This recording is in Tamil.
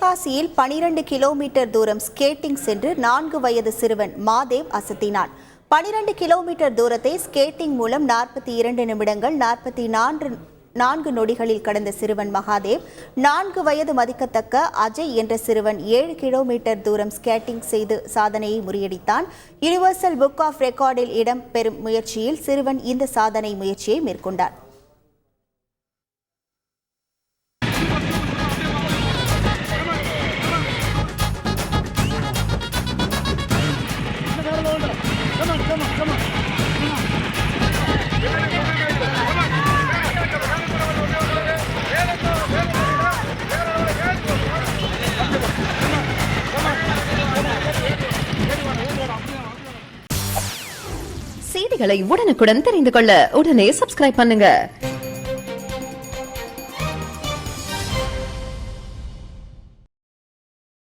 தென்காசியில் 12 கிலோமீட்டர் தூரம் ஸ்கேட்டிங் சென்று 4 வயது சிறுவன் மாதேவ் அசத்தினான். 12 கிலோமீட்டர் தூரத்தை ஸ்கேட்டிங் மூலம் 42 நிமிடங்கள் 44 நொடிகளில் கடந்த சிறுவன் மகாதேவ் 4 வயது மதிக்கத்தக்க அஜய் என்ற சிறுவன் 7 கிலோமீட்டர் தூரம் ஸ்கேட்டிங் செய்து சாதனையை முறியடித்தான். யுனிவர்சல் புக் ஆஃப் ரெக்கார்டில் இடம் பெறும் முயற்சியில் சிறுவன் இந்த சாதனை முயற்சியை மேற்கொண்டார். செய்திகளை உடனுக்குடன் தெரிந்து கொள்ள உடனே சப்ஸ்கிரைப் பண்ணுங்க.